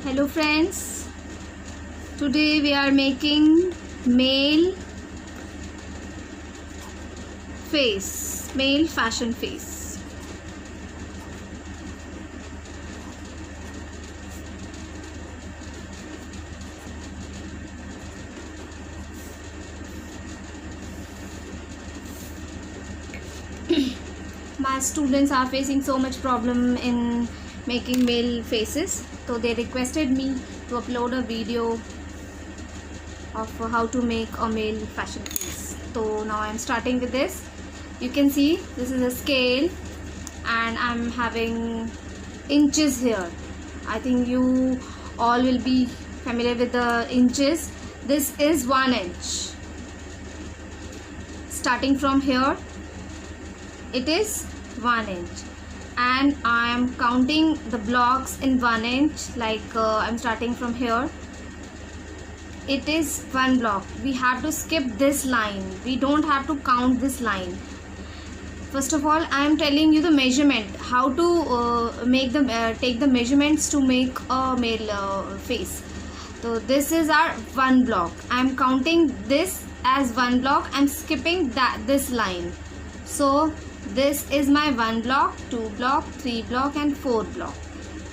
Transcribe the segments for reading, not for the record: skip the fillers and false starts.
Hello friends, today we are making male fashion face. My students are facing so much problem in making male faces, so they requested me to upload a video of how to make a male fashion face. So now I'm starting with this. You can see this is a scale and I'm having inches here. I think you all will be familiar with the inches. This is 1 inch. Starting from here, it is 1 inch, and I am counting the blocks in 1 inch. I'm starting from here. It is 1 block. We have to skip this line. We don't have to count this line. First of all, I am telling you the measurement, how to take the measurements to make a male face. So this is our 1 block. I am counting this as 1 block. I am skipping this line. So this is my 1 block, 2 block, 3 block and 4 block,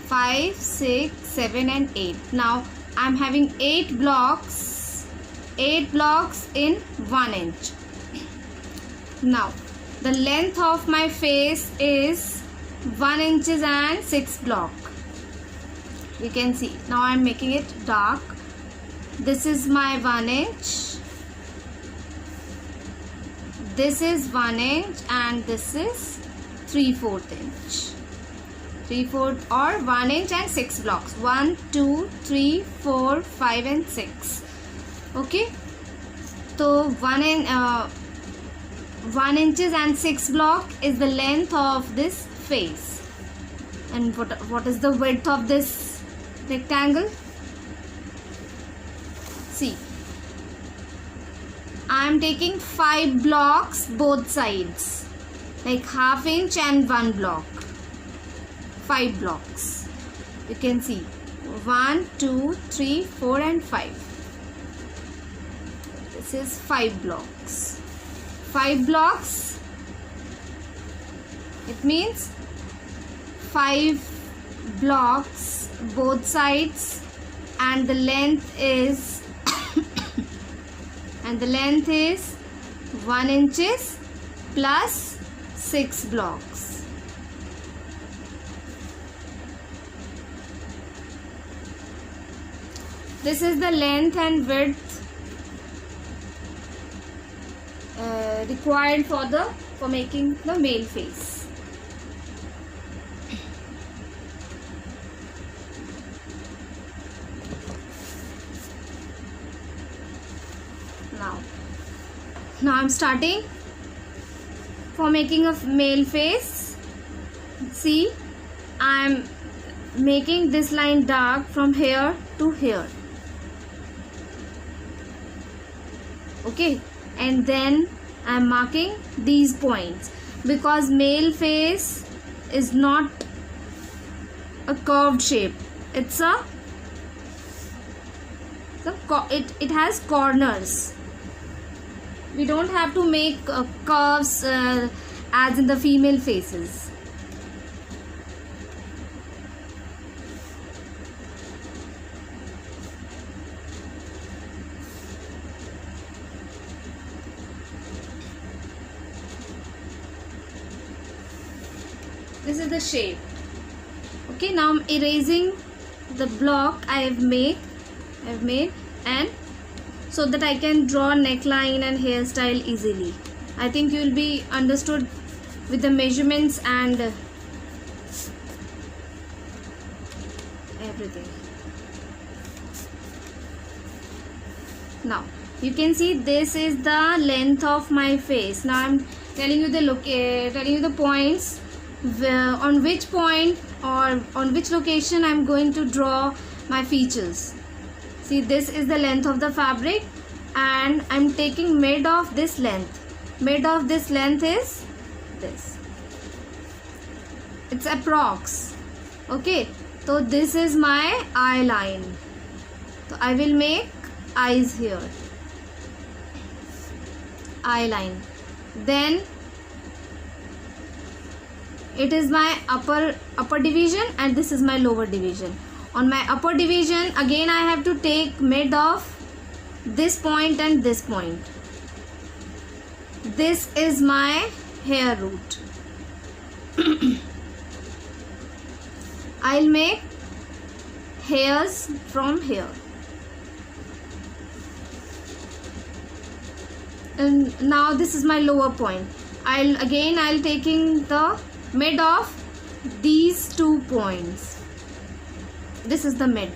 5, 6, 7 and 8. Now I am having 8 blocks in 1 inch. Now the length of my face is 1 inches and 6 block. You can see. Now I am making it dark. This is my 1 inch. This is 1 inch and this is 3/4 inch. 3/4 or 1 inch and 6 blocks. 1, 2, 3, 4, 5 and 6. Okay. So 1 inches and 6 block is the length of this face. And what is the width of this rectangle? See. I am taking 5 blocks both sides, like ½ inch and 1 block. 5 blocks. You can see 1, 2, 3, 4 and 5. This is 5 blocks. 5 blocks. It means 5 blocks both sides, and the length is 1 inches plus 6 blocks. This is the length and width required for making the male face. Now I'm starting for making a male face. See, I'm making this line dark from here to here. Okay, and then I'm marking these points, because male face is not a curved shape. It has corners. We don't have to make curves as in the female faces. This is the shape. Okay, now I'm erasing the block I have made and so that I can draw neckline and hairstyle easily. I think you will be understood with the measurements and everything. Now you can see this is the length of my face. Now I'm telling you the points on which point or on which location I'm going to draw my features. See, this is the length of the fabric and I'm taking mid of this length. Mid of this length is this. It's approx. Okay, So this is my eye line. So I will make eyes here, eye line. Then it is my upper division and this is my lower division. On my upper division, again I have to take mid of this point and this point. This is my hair root. I'll make hairs from here. And now this is my lower point. I'll taking the mid of these 2 points. This is the mid.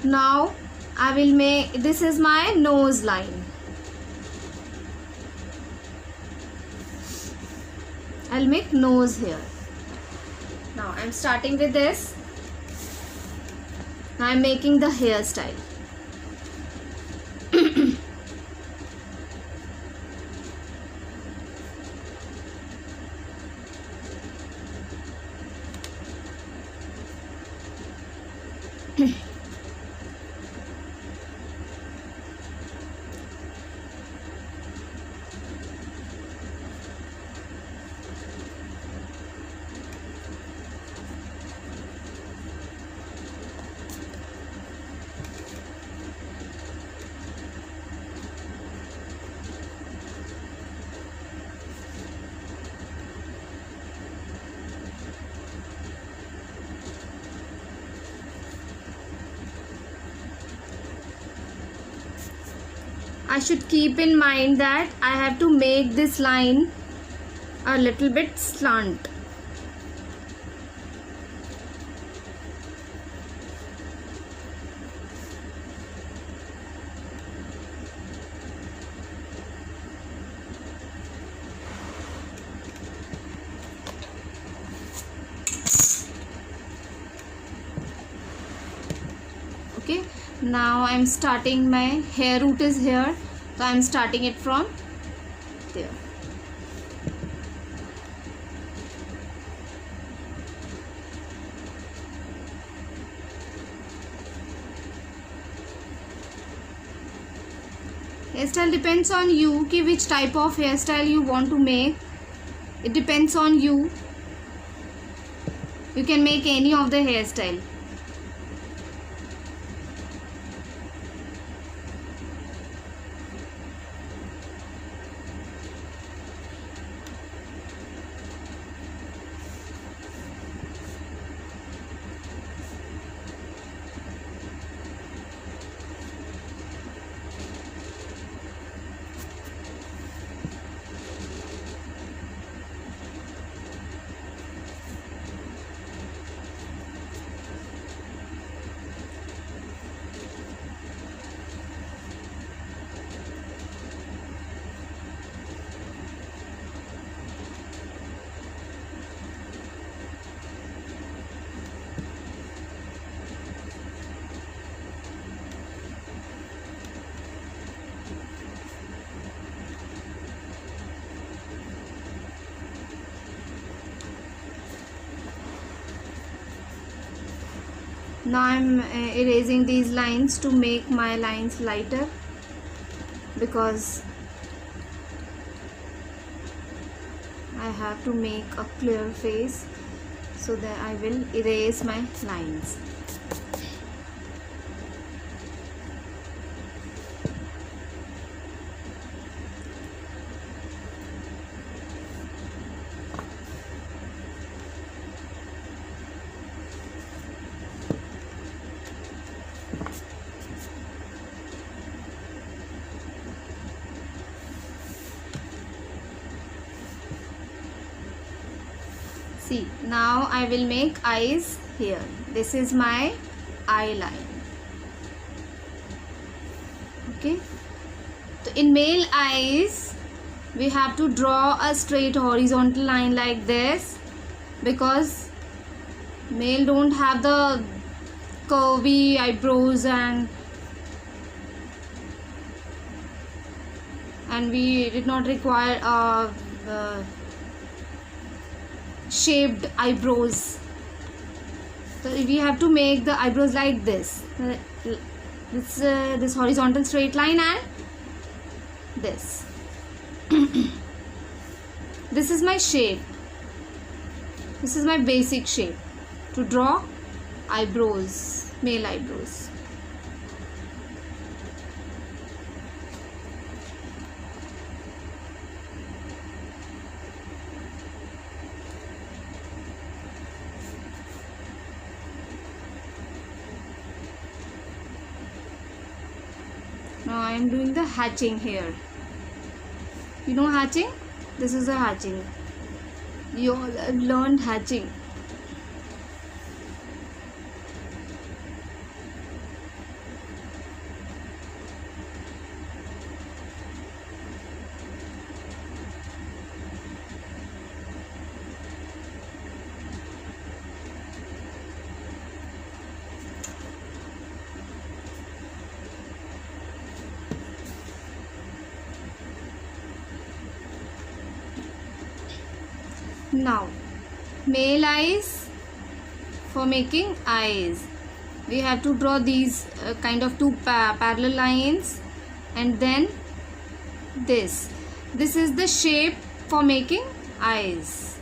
Now I will make, this is my nose line. I'll make nose here. Now I'm starting with this. Now I'm making the hairstyle. I should keep in mind that I have to make this line a little bit slant. Okay, now I'm starting, my hair root is here, so I'm starting it from there. Hairstyle depends on you कि which type of hairstyle you want to make. It depends on you. You can make any of the hairstyle. Now I'm erasing these lines to make my lines lighter, because I have to make a clear face, so that I will erase my lines. See, now I will make eyes here. This is my eye line. Okay. So in male eyes, we have to draw a straight horizontal line like this, because male don't have the curvy eyebrows and we did not require shaped eyebrows. So we have to make the eyebrows like this. This horizontal straight line and this. This is my shape. This is my basic shape to draw eyebrows, male eyebrows. Now I am doing the hatching here. You know hatching? This is a hatching. You all have learned hatching. Now, male eyes. For making eyes, we have to draw these kind of two parallel lines, and then this is the shape for making eyes.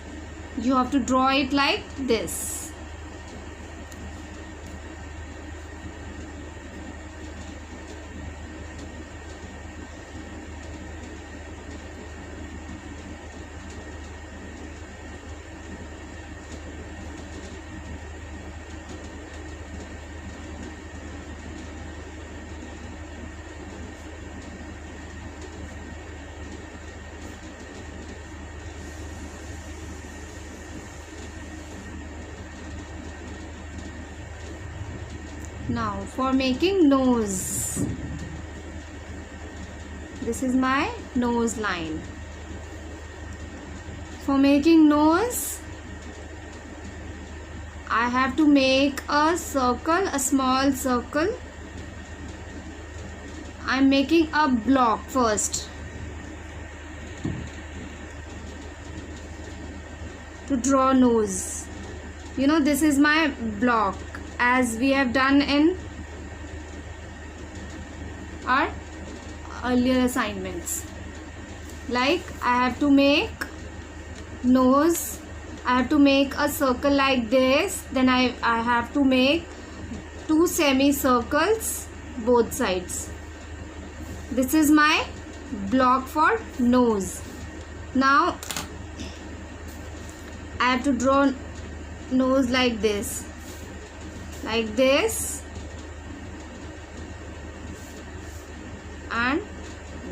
You have to draw it like this. Now for making nose, this is my nose line. For making nose, I have to make a circle, a small circle. I'm making a block first to draw nose. You know, this is my block, as we have done in our earlier assignments. Like, I have to make nose, I have to make a circle like this, then I have to make two semicircles both sides. This is my block for nose. Now I have to draw nose like this, and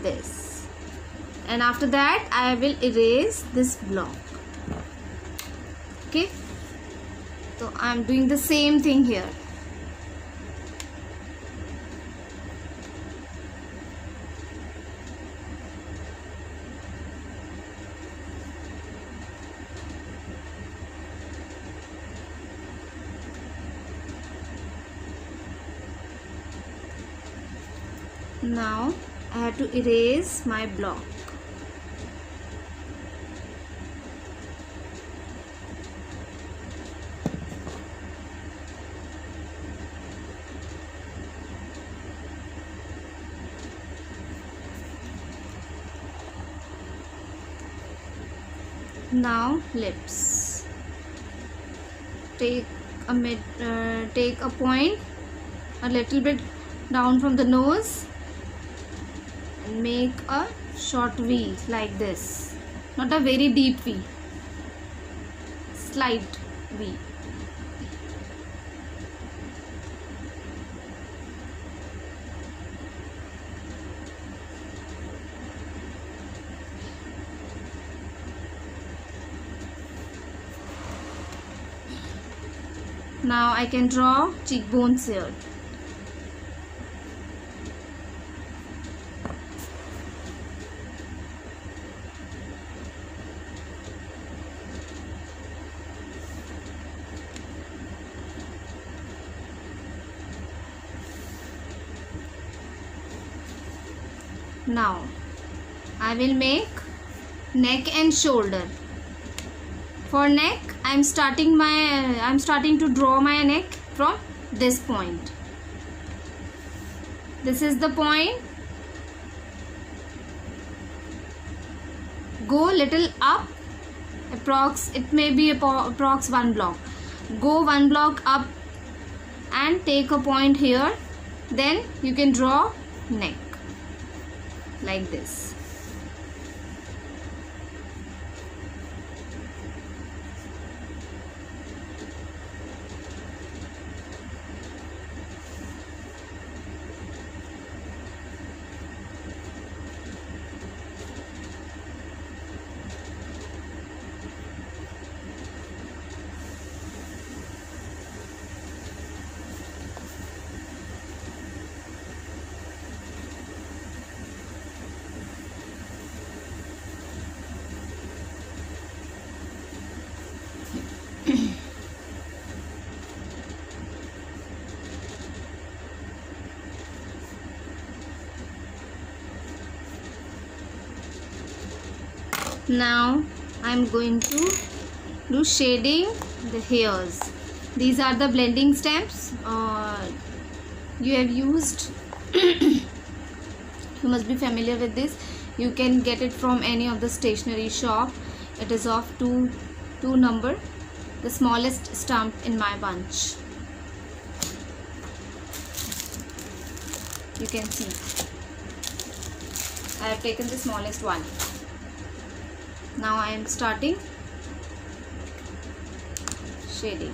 this, and after that I will erase this block. Okay, so I am doing the same thing here. Now I have to erase my block. Now lips. Take a point a little bit down from the nose and make a short V like this, not a very deep V, slight V. Now I can draw cheekbones here. Now I will make neck and shoulder. For neck, I'm starting to draw my neck from this point. This is the point. Go little up, it may be approx 1 block. Go 1 block up and take a point here. Then you can draw neck like this. Now I'm going to do shading the hairs. These are the blending stamps you have used. You must be familiar with this. You can get it from any of the stationery shop. It is of 2 number, the smallest stamp in my bunch. You can see I have taken the smallest one. Now I am starting shading.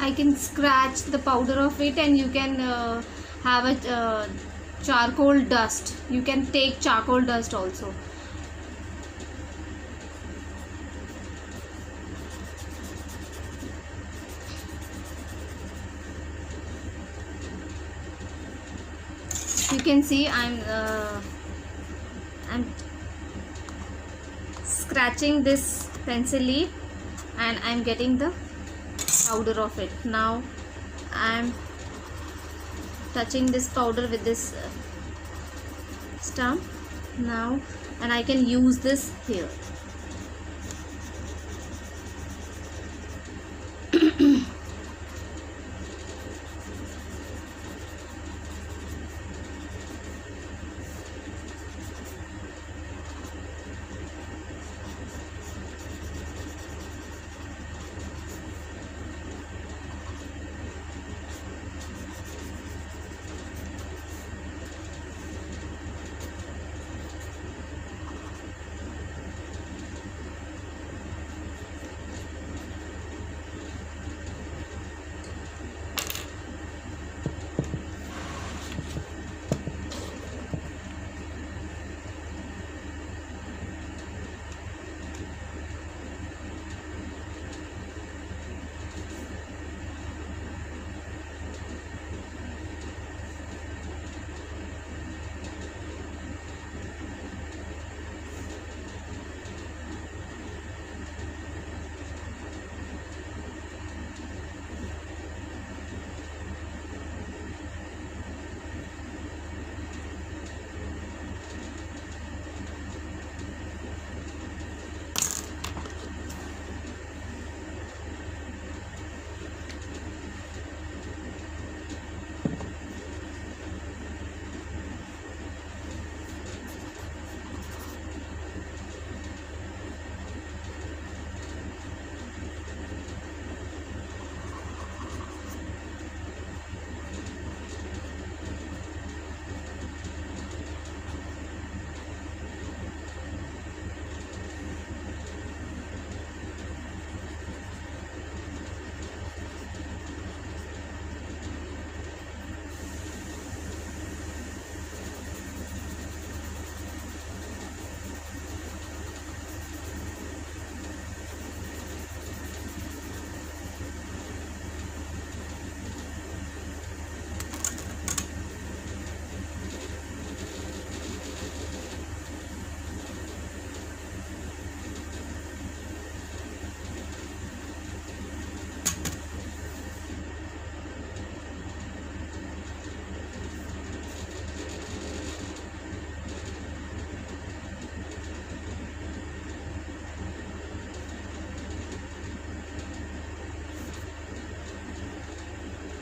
I can scratch the powder of it, and you can have a charcoal dust. You can take charcoal dust also. You can see I'm scratching this pencil lead and I'm getting the powder of it. Now I'm touching this powder with this stump now, and I can use this here.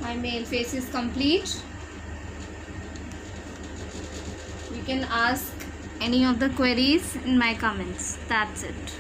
My mail face is complete. You can ask any of the queries in my comments. That's it.